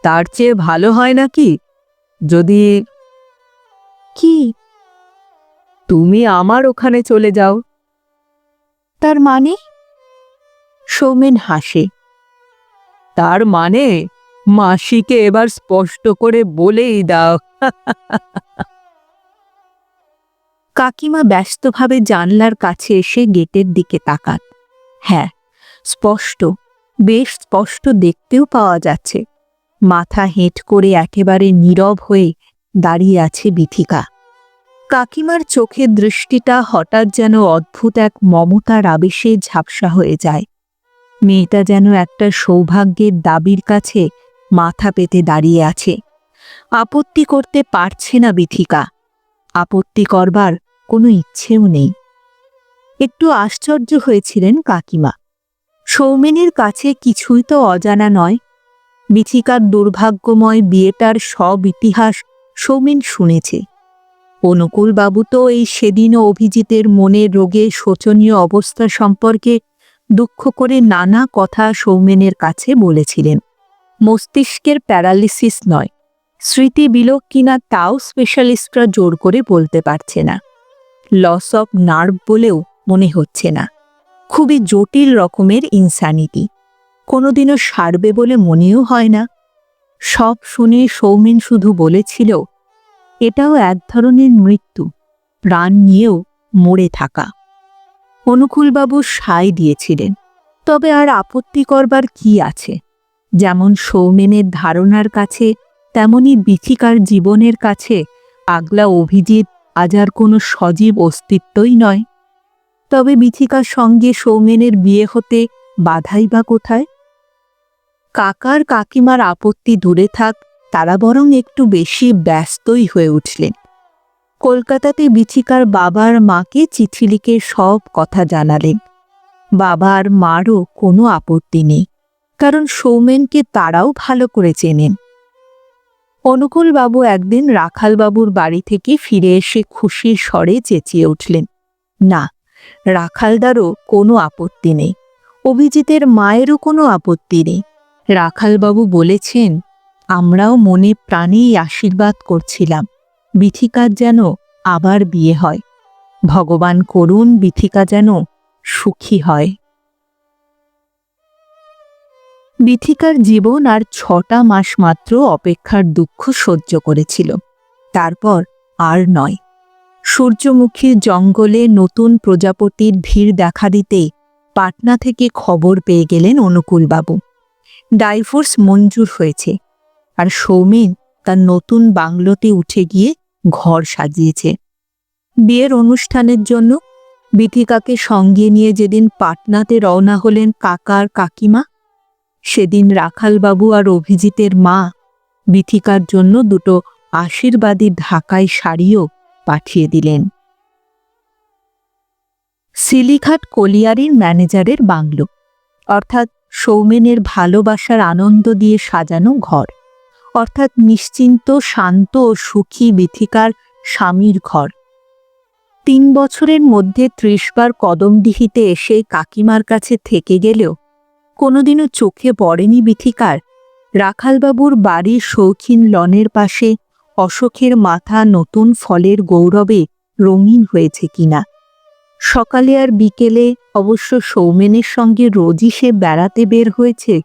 তার চেয়ে ভালো হয় নাকি যদি কি তুমি আমার ওখানে চলে যাও। তার মানে? সৌমেন হাসে। তার মানে মাসিকে এবার স্পষ্ট করে বলেই দাও। কাকিমা ব্যস্তভাবে জানলার কাছে এসে গেটের দিকে তাকান। হ্যাঁ, স্পষ্ট, বেশ স্পষ্ট দেখতেও পাওয়া যাচ্ছে। মাথা হেঁট করে একেবারে নীরব হয়ে দাঁড়িয়ে আছে বিথিকা। কাকিমার চোখের দৃষ্টিটা হঠাৎ যেন অদ্ভুত এক মমতার আবেশে ঝাপসা হয়ে যায়। মেয়েটা যেন একটা সৌভাগ্যের দাবির কাছে মাথা পেতে দাঁড়িয়ে আছে। আপত্তি করতে পারছে না বিথিকা। আপত্তি করবার কোনো ইচ্ছেও নেই। একটু আশ্চর্য হয়েছিলেন কাকিমা। সৌমেনের কাছে কিছুই তো অজানা নয়। বিথিকার দুর্ভাগ্যময় বিয়েটার সব ইতিহাস সৌমেন শুনেছে। অনুকূলবাবু তো এই সেদিনও অভিজিতের মনের রোগে শোচনীয় অবস্থা সম্পর্কে দুঃখ করে নানা কথা সৌমেনের কাছে বলেছিলেন। মস্তিষ্কের প্যারালিসিস নয়, স্মৃতি বিলোপ কিনা তাও স্পেশালিস্টরা জোর করে বলতে পারছে না। লস অফ নার্ভ বলেও মনে হচ্ছে না। খুবই জটিল রকমের ইনসানিটি। কোনোদিনও সারবে বলে মনেও হয় না। সব শুনে সৌমেন শুধু বলেছিল, এটাও এক ধরনের মৃত্যু, প্রাণ নিয়েও মরে থাকা। অনুকূলবাবু সায় দিয়েছিলেন। তবে আর আপত্তি করবার কি আছে? যেমন সৌমেনের ধারণার কাছে তেমনি বিথিকার জীবনের কাছে আগলা অভিজিৎ আজ আর কোনো সজীব অস্তিত্বই নয়। তবে বিথিকার সঙ্গে সৌমেনের বিয়ে হতে বাধাই বা কোথায়? কাকার কাকিমার আপত্তি দূরে থাক, তারা বরং একটু বেশি ব্যস্তই হয়ে উঠলেন। কলকাতাতে বিথিকার বাবার মাকে চিঠি লিখে সব কথা জানালেন। বাবার মারও কোনো আপত্তি নেই, কারণ সৌমেনকে তারাও ভালো করে চেনেন। অনুকূলবাবু একদিন রাখালবাবুর বাড়ি থেকে ফিরে এসে খুশির স্বরে চেঁচিয়ে উঠলেন, না, রাখালদারও কোনো আপত্তি নেই, অভিজিতের মায়েরও কোনো আপত্তি নেই। রাখালবাবু বলেছেন, আমরাও মনে প্রাণেই আশীর্বাদ করছিলাম বিথিকার যেন আবার বিয়ে হয়। ভগবান করুন বিথিকা যেন সুখী হয়। বিথিকার জীবন আর 6টা মাস মাত্র অপেক্ষার দুঃখ সহ্য করেছিল। তারপর আর নয়। সূর্যমুখীর জঙ্গলে নতুন প্রজাপতির ভিড় দেখা দিতে পাটনা থেকে খবর পেয়ে গেলেন অনুকূলবাবু। ডাইভোর্স মঞ্জুর হয়েছে, আর সৌমেন তার নতুন বাংলোতে উঠে গিয়ে ঘর সাজিয়েছে। বিয়ের অনুষ্ঠানের জন্য বিথিকাকে সঙ্গে নিয়ে যেদিন পাটনাতে রওনা হলেন কাকা আর কাকিমা, সেদিন রাখালবাবু আর অভিজিতের মা বিথিকার জন্য দুটো আশীর্বাদী ঢাকাই শাড়িও পাঠিয়ে দিলেন। সিলিঘাট কলিয়ারির ম্যানেজারের বাংলো, অর্থাৎ সৌমেনের ভালোবাসার আনন্দ দিয়ে সাজানো ঘর, অর্থাৎ নিশ্চিন্ত, শান্ত ও সুখী বিথিকার স্বামীর ঘর। 3 বছরের মধ্যে 30 বার কদমডিহিতে এসে কাকিমার কাছে থেকে গেলেও কোনোদিনও চোখে পড়েনি বিথিকার রাখালবাবুর বাড়ির শৌখিন লনের পাশে অশোকের মাথা নতুন ফলের গৌরবে রঙিন হয়েছে কিনা। সকালে আর বিকেলে অবশ্য সৌমেনের সঙ্গে রোজই সে বেড়াতে বের হয়েছে।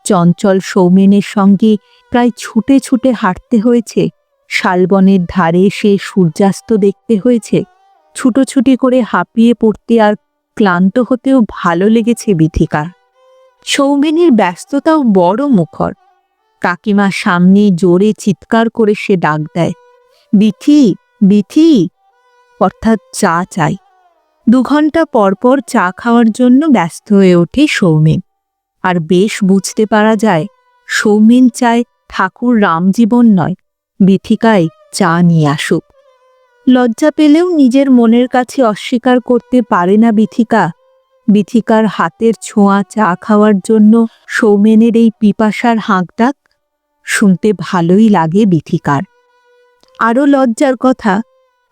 চঞ্চল সৌমেনের সঙ্গে প্রায় ছুটে ছুটে হাঁটতে হয়েছে। শালবনের ধারে সে সূর্যাস্ত দেখতে হয়েছে। ছুটোছুটি করে হাঁপিয়ে পড়তে আর ক্লান্ত হতেও ভালো লেগেছে বিথিকার। সৌমেনের ব্যস্ততাও বড় মুখর। কাকিমার সামনে জোরে চিৎকার করে সে ডাক দেয়, বিথি, বিথি, অর্থাৎ চা চাই। 2 ঘন্টা পরপর চা খাওয়ার জন্য ব্যস্ত হয়ে ওঠে সৌমেন। আর বেশ বুঝতে পারা যায় সৌমেন চায় ঠাকুর রামজীবন নয়, বিথিকাই চা নিয়ে আসুক। লজ্জা পেলেও নিজের মনের কাছে অস্বীকার করতে পারে না বিথিকা। বিথিকার হাতের ছোঁয়া চা খাওয়ার জন্য সৌমেনের এই পিপাসার হাঁকডাক শুনতে ভালোই লাগে বিথিকার। আরও লজ্জার কথা,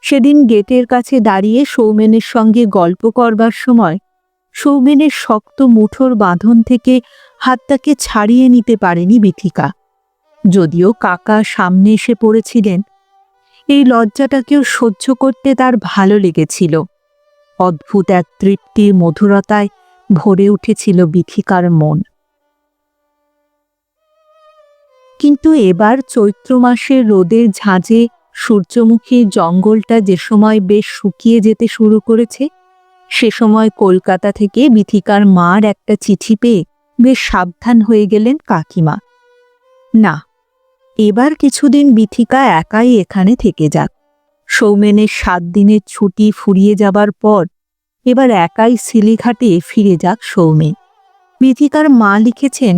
সেদিন গেটের কাছে দাঁড়িয়ে সৌমেনের সঙ্গে গল্প করবার সময় সৌমেনের শক্ত মুঠোর বাঁধন থেকে হাতটাকে ছাড়িয়ে নিতে পারেনি বিথিকা। যদিও কাকা সামনে এসে পড়েছিলেন, এই লজ্জাটাকেও সহ্য করতে তার ভালো লেগেছিল। অদ্ভুত এক তৃপ্তির মধুরতায় ভরে উঠেছিল বিথিকার মন। কিন্তু এবার চৈত্র মাসের রোদের ঝাঁঝে সূর্যমুখীর জঙ্গলটা যে সময় বেশ শুকিয়ে যেতে শুরু করেছে, সে সময় কলকাতা থেকে বিথিকার মার একটা চিঠি পেয়ে বেশ সাবধান হয়ে গেলেন কাকিমা। না, এবার কিছুদিন বিথিকা একাই এখানে থেকে যাক। সৌমেনের 7 দিনের ছুটি ফুরিয়ে যাবার পর এবার একাই সিলিঘাটে ফিরে যাক সৌমেন। বিথিকার মা লিখেছেন,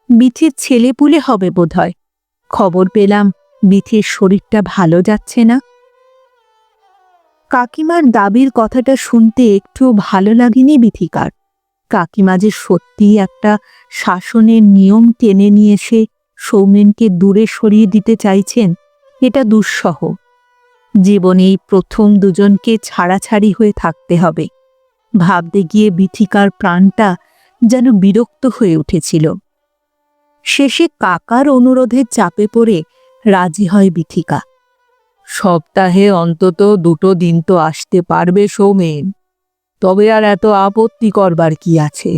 বিথির ছেলেপুলে হবে বোধহয়। খবর পেলাম বিথির শরীরটা ভালো যাচ্ছে না। কাকিমার দাবির কথাটা শুনতে একটু ভালো লাগেনি বিথিকার। কাকিমা যে সত্যিই একটা শাসনের নিয়ম টেনে নিয়ে এসে সৌমেনকে দূরে সরিয়ে দিতে চাইছেন, এটা দুঃসহ। জীবনেই প্রথম দুজনকে ছাড়াছাড়ি হয়ে থাকতে হবে ভাবতে গিয়ে বিথিকার প্রাণটা যেন বিরক্ত হয়ে উঠেছিল। শেষে কাকার অনুরোধে চাপে পড়ে রাজি হয় বিথিকা। সপ্তাহে অন্তত 2 দিন তো আসতে পারবে সৌমেন, তবে আর এত আপত্তি করবার কি আছে।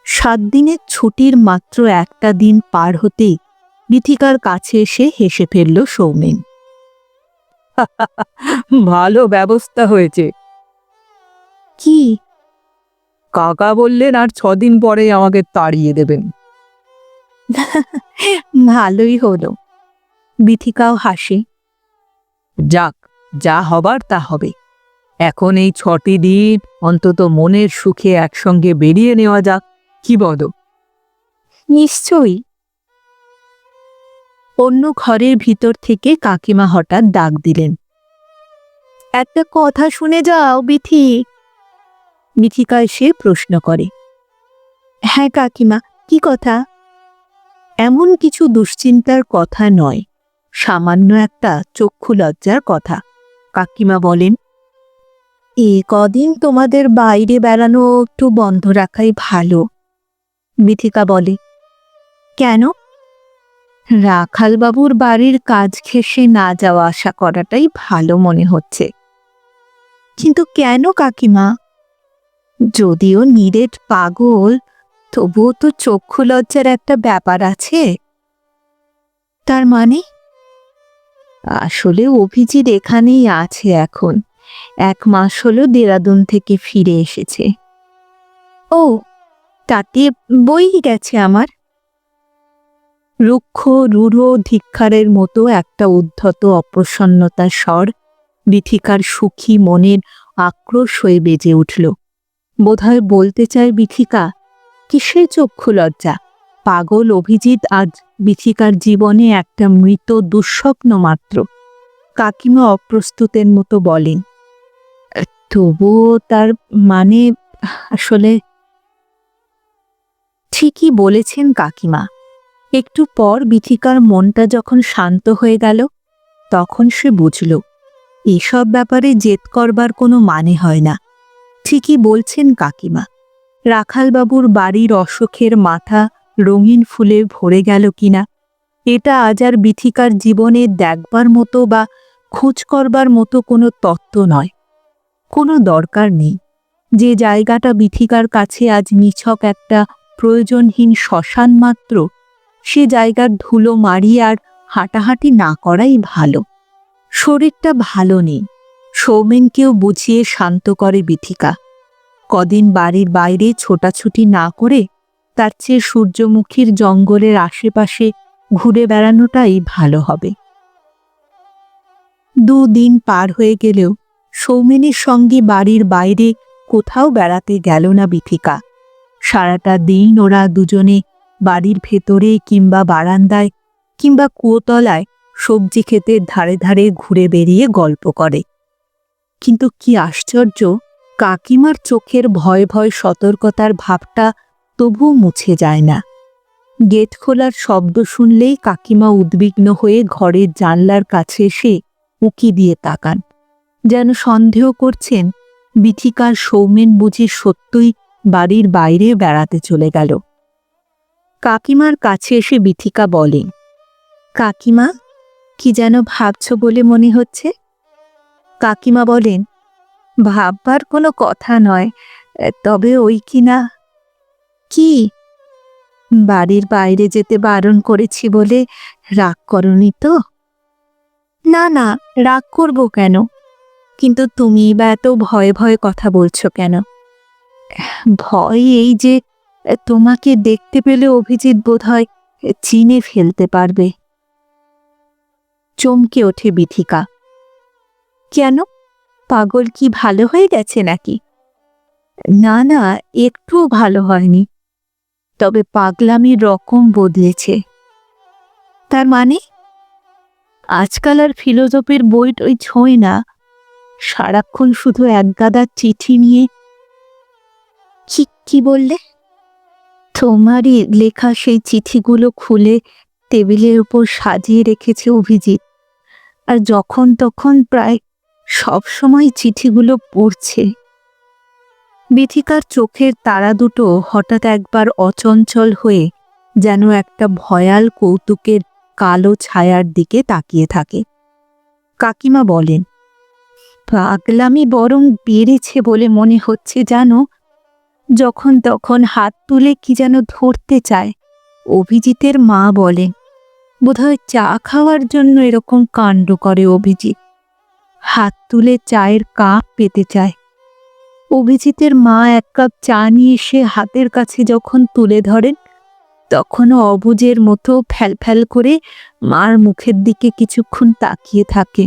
7 দিনের ছুটির মাত্র একটা দিন পার হতেই বিথিকার কাছে এসে হেসে ফেলল সৌমেন। ভালো ব্যবস্থা হয়েছে। কি? কাকা বললেন আর 6 দিন পরে আমাকে তাড়িয়ে দেবেন। ভালোই হলো। বিথিকাও হাসে। যাক, যা হবার তা হবে। এখন এই 6টি দিন অন্তত মনের সুখে একসঙ্গে বেরিয়ে নেওয়া যাক, কি বলো? নিশ্চয়ই। অন্য ঘরের ভিতর থেকে কাকিমা হঠাৎ ডাক দিলেন, একটা কথা শুনে যাও বিথি। বিথিকা এসে প্রশ্ন করে, হ্যাঁ কাকিমা, কি কথা? এমন কিছু দুশ্চিন্তার কথা নয়, সামান্য একটা চক্ষু লজ্জার কথা। কাকিমা বলেন, কদিন তোমাদের বাইরে বেড়ানো একটু বন্ধ রাখাই ভালো। বিথিকা বলে, কেন? রাখালবাবুর বাড়ির কাজ ঘেঁষে না যাওয়া আসা করাটাই ভালো মনে হচ্ছে। কিন্তু কেন কাকিমা? যদিও নিরেট পাগল, তবুও তো চক্ষু লজ্জার একটা ব্যাপার আছে। তার মানে? আসলে অভিজিৎ এখানেই আছে এখন। 1 মাস হলো দেরাদুন থেকে ফিরে এসেছে। ও, তাতে বই গেছে আমার। রুক্ষ রূঢ় ধিক্কারের মতো একটা উদ্ধত অপ্রসন্নতার স্বর বিথিকার সুখী মনের আক্রোশ হয়ে বেজে উঠল। বোধহয় বলতে চায় বিথিকা, কিসের চক্ষু লজ্জা? পাগল অভিজিৎ আজ বিথিকার জীবনে একটা মৃত দুঃস্বপ্ন মাত্র। কাকিমা অপ্রস্তুতের মতো বলেন, তবুও তার মানে আসলে। ঠিকই বলেছেন কাকিমা। একটু পর বিথিকার মনটা যখন শান্ত হয়ে গেল, তখন সে বুঝল এসব ব্যাপারে জেদ করবার কোনো মানে হয় না। ঠিকই বলছেন কাকিমা। রাখালবাবুর বাড়ির অশোকের মাথা রঙিন ফুলে ভরে গেল কিনা, এটা আজ আর বিথিকার জীবনে দেখবার মতো বা খোঁজ করবার মতো কোনো তত্ত্ব নয়। কোনো দরকার নেই। যে জায়গাটা বিথিকার কাছে আজ নিছক একটা প্রয়োজনহীন শ্মশান মাত্র, সে জায়গার ধুলো মারিয়ে আর হাঁটাহাঁটি না করাই ভালো। শরীরটা ভালো নেই, সৌমেনকেও বুঝিয়ে শান্ত করে বিথিকা। কদিন বাড়ির বাইরে ছোটাছুটি না করে তার চেয়ে সূর্যমুখীর জঙ্গলের আশেপাশে ঘুরে বেড়ানোটাই ভালো হবে। 2 দিন পার হয়ে গেলেও সৌমেনের সঙ্গে বাড়ির বাইরে কোথাও বেড়াতে গেল না বিথিকা। সারাটা দিন ওরা দুজনে বাড়ির ভেতরে কিংবা বারান্দায় কিংবা কুয়োতলায় সবজি ক্ষেতের ধারে ধারে ঘুরে বেরিয়ে গল্প করে। কিন্তু কি আশ্চর্য, কাকিমার চোখের ভয় ভয় সতর্কতার ভাবটা তবুও মুছে যায় না। গেট খোলার শব্দ শুনলেই কাকিমা উদ্বিগ্ন হয়ে ঘরের জানলার কাছে এসে উঁকি দিয়ে তাকান, যেন সন্দেহ করছেন বিথিকার সৌমেন বুঝি সত্যই বাড়ির বাইরে বেড়াতে চলে গেল। কাকিমার কাছে এসে বিথিকা বলে, কাকিমা, কি যেন ভাবছ বলে মনে হচ্ছে? কাকিমা বলেন, ভাববার কোনো কথা নয়, তবে ওই কিনা। কি? বাড়ির বাইরে যেতে বারণ করেছি বলে রাগ করনি তো? না না, রাগ করব কেন? কিন্তু তুমি বা এত ভয়ে ভয়ে কথা বলছো কেন? ভয় এই যে তোমাকে দেখতে পেলে অভিজিৎ বোধহয় চিনে ফেলতে পারবে। চমকে ওঠে বিথিকা। কেন? পাগল কি ভালো হয়ে গেছে নাকি? না না, একটুও ভালো হয়নি, তবে পাগলামির রকম বদলেছে। তার মানে? আজকাল আর ফিলোজফির বই টই ছোঁয় না, সারাক্ষণ শুধু একগাদা চিঠি নিয়ে। কি কি বললে? তোমারই লেখা সেই চিঠিগুলো খুলে টেবিলের উপর সাজিয়ে রেখেছে অভিজিৎ, আর যখন তখন প্রায় সব সময় চিঠিগুলো পড়ছে। বিথিকার চোখের তারা দুটো হঠাৎ একবার অচঞ্চল হয়ে যেন একটা ভয়াল কৌতুকের কালো ছায়ার দিকে তাকিয়ে থাকে। কাকিমা বলেন, পাগলামি বরং বেড়েছে বলে মনে হচ্ছে জানো। যখন তখন হাত তুলে কি যেন ধরতে চায়। অভিজিতের মা বলেন, বোধহয় চা খাওয়ার জন্য এরকম কাণ্ড করে অভিজিৎ। হাত তুলে চায়ের কাপ পেতে চায়। অভিজিতের মা 1 কাপ চা নিয়ে এসে হাতের কাছে যখন তুলে ধরেন, তখনও অবুঝের মতো ফ্যালফ্যাল করে মার মুখের দিকে কিছুক্ষণ তাকিয়ে থাকে।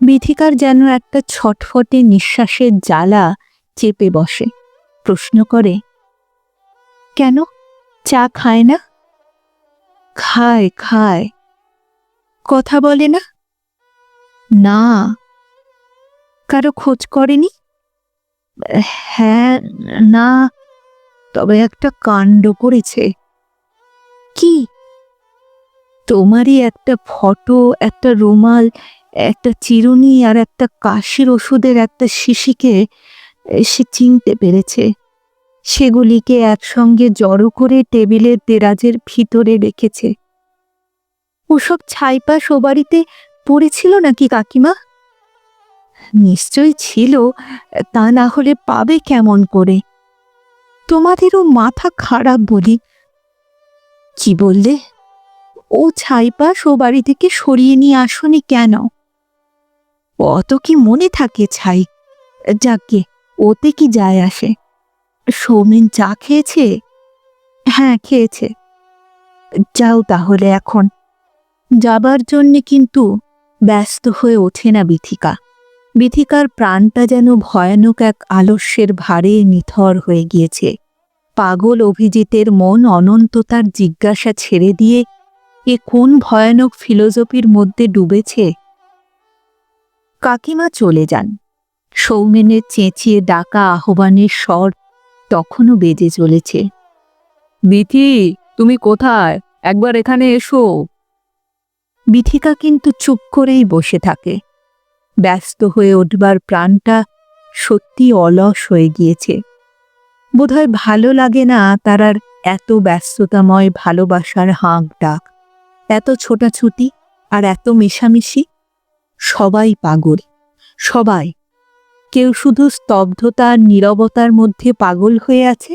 বিথিকার যেন একটা ছটফটে নিঃশ্বাসের জ্বালা চেপে বসে। প্রশ্ন করে, কেন চা খায় না? খায় খায়। কথা বলে না? না। কারো খোঁজ করেনি? হ্যাঁ, না, তবে একটা কাণ্ড করেছে। কি? তোমারই একটা ফটো, একটা রুমাল, একটা চিরুনি আর একটা কাশির ওষুধের একটা শিশিকে সে চিনতে পেরেছে। সেগুলিকে একসঙ্গে জড়ো করে টেবিলের দেরাজের ভিতরে রেখেছে। ওসব ছাইপাশ ও বাড়িতে পড়েছিল নাকি কাকিমা? নিশ্চয়ই ছিল, তা না হলে পাবে কেমন করে? তোমাদেরও মাথা খারাপ বলি। কি বললে? ও ছাইপাশ ও বাড়ি থেকে সরিয়ে নিয়ে আসনি কেন? অত কি মনে থাকে ছাই? যাকে, ওতে কি যায় আসে? সৌমেন চা খেয়েছে? হ্যাঁ, খেয়েছে। যাও তাহলে এখন। যাবার জন্যে কিন্তু ব্যস্ত হয়ে ওঠে না বিথিকা। বিথিকার প্রাণটা যেন ভয়ানক এক আলস্যের ভারে নিথর হয়ে গিয়েছে। পাগল অভিজিতের মন অনন্ততার জিজ্ঞাসা ছেড়ে দিয়ে এ কোন ভয়ানক ফিলোসফির মধ্যে ডুবেছে। কাকিমা চলে যান। সৌমেনের চেঁচিয়ে ডাকা আহ্বানের স্বর তখনও বেজে চলেছে। বিথি, তুমি কোথায়? একবার এখানে এসো। বিথিকা কিন্তু চুপ করেই বসে থাকে। ব্যস্ত হয়ে উঠবার প্রাণটা সত্যি অলস হয়ে গিয়েছে। বোধহয় ভালো লাগে না তার আর এত ব্যস্ততাময় ভালোবাসার হাঁক ডাক, এত ছোটাছুটি আর এত মেশামেশি। সবাই পাগল, সবাই। কেউ শুধু স্তব্ধতা আর নীরবতার মধ্যে পাগল হয়ে আছে,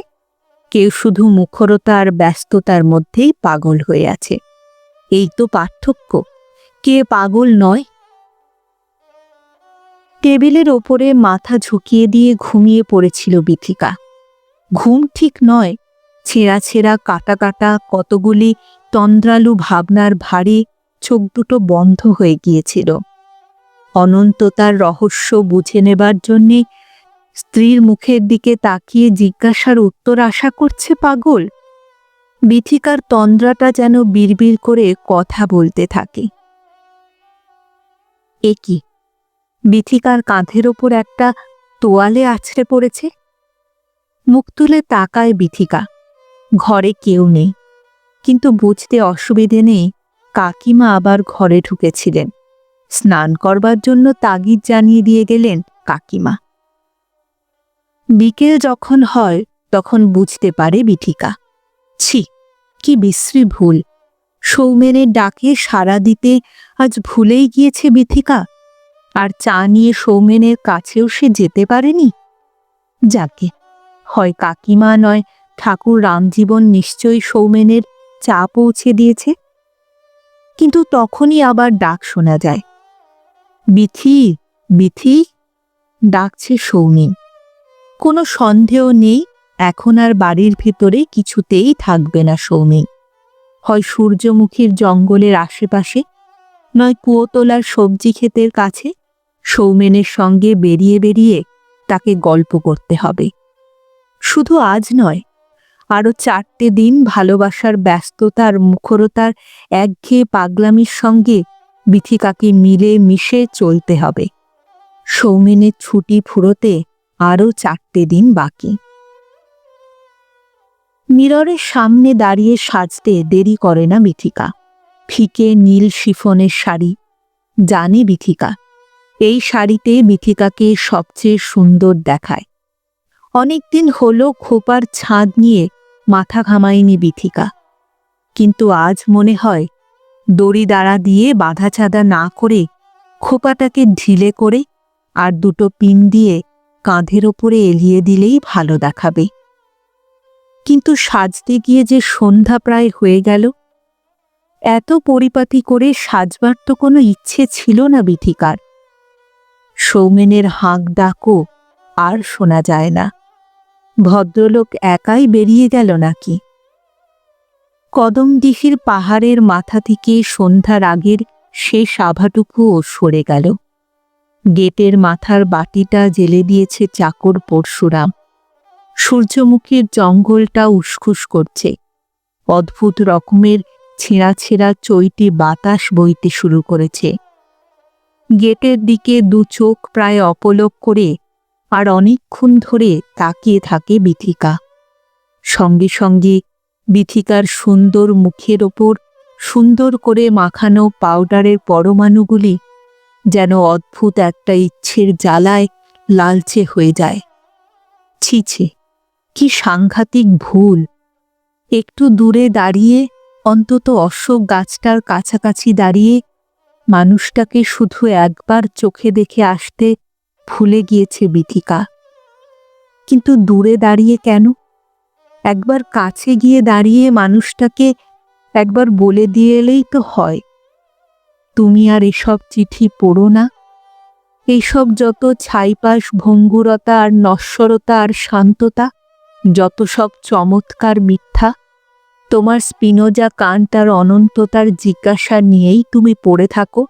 কেউ শুধু মুখরতা আর ব্যস্ততার মধ্যেই পাগল হয়ে আছে। এই তো পার্থক্য। কে পাগল নয়? টেবিলের ওপরে মাথা ঝুঁকিয়ে দিয়ে ঘুমিয়ে পড়েছিল বিথিকা। ঘুম ঠিক নয়, ছেঁড়া ছেঁড়া কাটা কাটা কতগুলি তন্দ্রালু ভাবনার ভারে চোখ দুটো বন্ধ হয়ে গিয়েছিল। অনন্ততার রহস্য বুঝে নেবার জন্যে স্ত্রীর মুখের দিকে তাকিয়ে জিজ্ঞাসার উত্তর আশা করছে পাগল। বিথিকার তন্দ্রাটা যেন বিড়বিড় করে কথা বলতে থাকে। এ কি? বিথিকার কাঁধের ওপর একটা তোয়ালে আছড়ে পড়েছে। মুখ তুলে তাকায় বিথিকা। ঘরে কেউ নেই, কিন্তু বুঝতে অসুবিধে নেই কাকিমা আবার ঘরে ঢুকেছিলেন। স্নান করবার জন্য তাগিদ জানিয়ে দিয়ে গেলেন কাকিমা। বিকেল যখন হয় তখন বুঝতে পারে বিথিকা। ছি, কি বিশ্রী ভুল! সৌমেনের ডাকে সাড়া দিতে আজ ভুলেই গিয়েছে বিথিকা। আর চা নিয়ে সৌমেনের কাছেও সে যেতে পারেনি। যাকে, হয় কাকিমা নয় ঠাকুর রামজীবন নিশ্চয়ই সৌমেনের চা পৌঁছে দিয়েছে। কিন্তু তখনই আবার ডাক শোনা যায়। বিথি, বিথি, ডাকছে সৌমেন। কোনো সন্দেহ নেই এখন আর বাড়ির ভেতরে কিছুতেই থাকবে না সৌমেন। হয় সূর্যমুখীর জঙ্গলের আশেপাশে, নয় কুয়োতলার সবজি ক্ষেতের কাছে সৌমেনের সঙ্গে বেরিয়ে বেরিয়ে তাকে গল্প করতে হবে। শুধু আজ নয়, আরও 4টে দিন ভালোবাসার ব্যস্ততার মুখরতার একঘেয়ে পাগলামির সঙ্গে বিথিকাকে মিলে মিশে চলতে হবে। সৌমেনের ছুটি ফুরোতে আরও 4টে দিন বাকি। মিররের সামনে দাঁড়িয়ে সাজতে দেরি করে না বিথিকা। ফিকে নীল শিফনের শাড়ি। জানে বিথিকা, এই শাড়িতে বিথিকাকে সবচেয়ে সুন্দর দেখায়। অনেকদিন হলো খোপার ছাদ নিয়ে মাথা ঘামায়নি বিথিকা, কিন্তু আজ মনে হয় দড়ি দাঁড়া দিয়ে বাঁধা চাঁদা না করে খোপাটাকে ঢিলে করে আর 2টো পিন দিয়ে কাঁধের ওপরে এলিয়ে দিলেই ভালো দেখাবে। কিন্তু সাজতে গিয়ে যে সন্ধ্যা প্রায় হয়ে গেল। এত পরিপাটি করে সাজবার তো কোনো ইচ্ছে ছিল না বিথিকার। সৌমেনের হাঁক ডাকও আর শোনা যায় না। ভদ্রলোক একাই বেরিয়ে গেল নাকি? কদমদিঘির পাহাড়ের মাথা থেকে সন্ধ্যার আগের শেষ আভাটুকুও সরে গেল। গেটের মাথার বাতিটা জ্বেলে দিয়েছে চাকর পরশুরাম। সূর্যমুখীর জঙ্গলটা উসখুস করছে। অদ্ভুত রকমের ছেঁড়া ছেঁড়া চৈতি বাতাস বইতে শুরু করেছে। গেটের দিকে 2 চোখ প্রায় অপলক করে আর অনেকক্ষণ ধরে তাকিয়ে থাকে বিথিকা। সঙ্গে সঙ্গে বিথিকার সুন্দর মুখের ওপর সুন্দর করে মাখানো পাউডারের পরমাণুগুলি যেন অদ্ভুত একটা ইচ্ছের জ্বালায় লালচে হয়ে যায়। ছিছে, কি সাংঘাতিক ভুল! একটু দূরে দাঁড়িয়ে, অন্তত অশোক গাছটার কাছাকাছি দাঁড়িয়ে মানুষটাকে শুধু একবার চোখে দেখে আসতে ভুলে গিয়েছে বিথিকা। কিন্তু দূরে দাঁড়িয়ে কেন? একবার কাছে গিয়ে দাঁড়িয়ে মানুষটাকে একবার বলে দিয়ে এলেই তো হয়। তুমি আর এসব চিঠি পড়ো না। এইসব যত ছাইপাশ ভঙ্গুরতা আর নশ্বরতা আর শান্ততা, যত সব চমৎকার মিথ্যা, তোমার স্পিনোজা কান্ট আর অনন্ততার জিজ্ঞাসা নিয়েই তুমি পড়ে থাকো।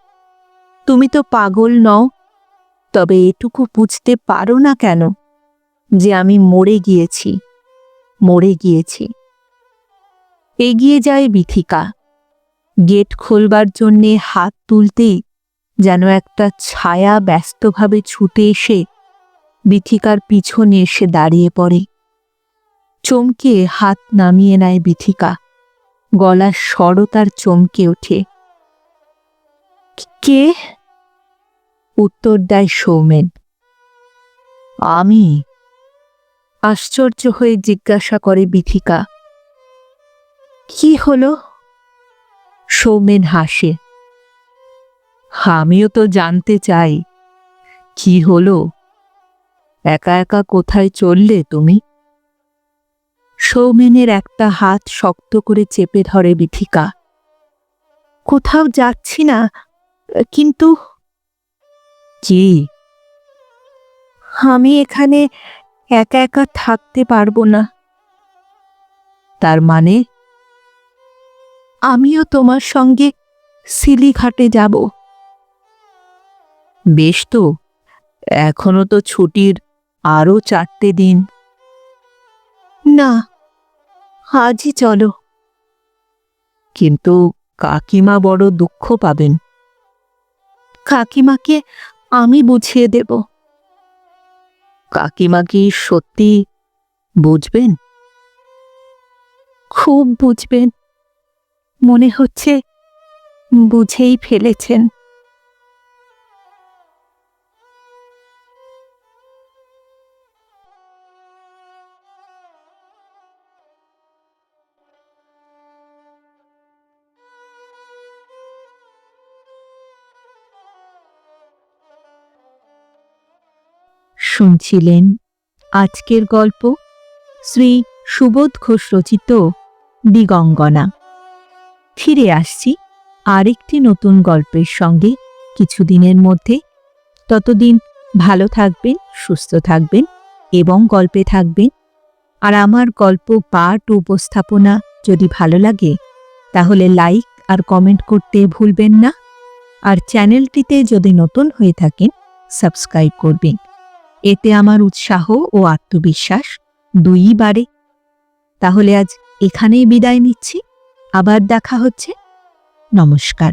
তুমি তো পাগল নও, তবে এটুকু বুঝতে পারো না কেন যে আমি মরে গিয়েছি, মরে গিয়েছি। এগিয়ে যায় বিথিকা। গেট খোলবার জন্যে হাত তুলতেই যেন একটা ছায়া ব্যস্তভাবে ছুটে এসে বিথিকার পিছনে এসে দাঁড়িয়ে পড়ে। চমকে হাত নামিয়ে নেয় বিথিকা, গলার স্বরও তার চমকে ওঠে। কে? উত্তর দেয় সৌমেন। আমি। আশ্চর্য হয়ে জিজ্ঞাসা করে বিথিকা। কি হলো? সৌমেন হাসে। আমিও তো জানতে চাই, কি হলো? একা একা কোথায় চললে তুমি? সৌমেনের একটা হাত শক্ত করে চেপে ধরে বিথিকা। কোথাও যাচ্ছি না, কিন্তু। কি? আমি এখানে একা একা থাকতে পারবো না। তার মানে? আমিও তোমার সঙ্গে সিলিঘাটে যাব। বেশ তো, এখনো তো ছুটির আরও 4টে দিন। না, আজই চলো। কিন্তু কাকিমা বড় দুঃখ পাবেন। কাকিমাকে আমি বুঝিয়ে দেব। কাকিমা কি সত্যি বুঝবেন? খুব বুঝবেন, মনে হচ্ছে বুঝেই ফেলেছেন। শুনছিলেন আজকের গল্প শ্রী সুবোধ ঘোষ রচিত দিগঙ্গনা। ফিরে আসছি আরেকটি নতুন গল্পের সঙ্গে কিছুদিনের মধ্যে। ততদিন ভালো থাকবেন, সুস্থ থাকবেন এবং গল্পে থাকবেন। আর আমার গল্প পাঠ ও উপস্থাপনা যদি ভালো লাগে তাহলে লাইক আর কমেন্ট করতে ভুলবেন না। আর চ্যানেলটিতে যদি নতুন হয়ে থাকেন সাবস্ক্রাইব করবেন। এতে আমার উৎসাহ ও আত্মবিশ্বাস দুইই বাড়ে। তাহলে আজ এখানেই বিদায় নিচ্ছি। আবার দেখা হচ্ছে। নমস্কার।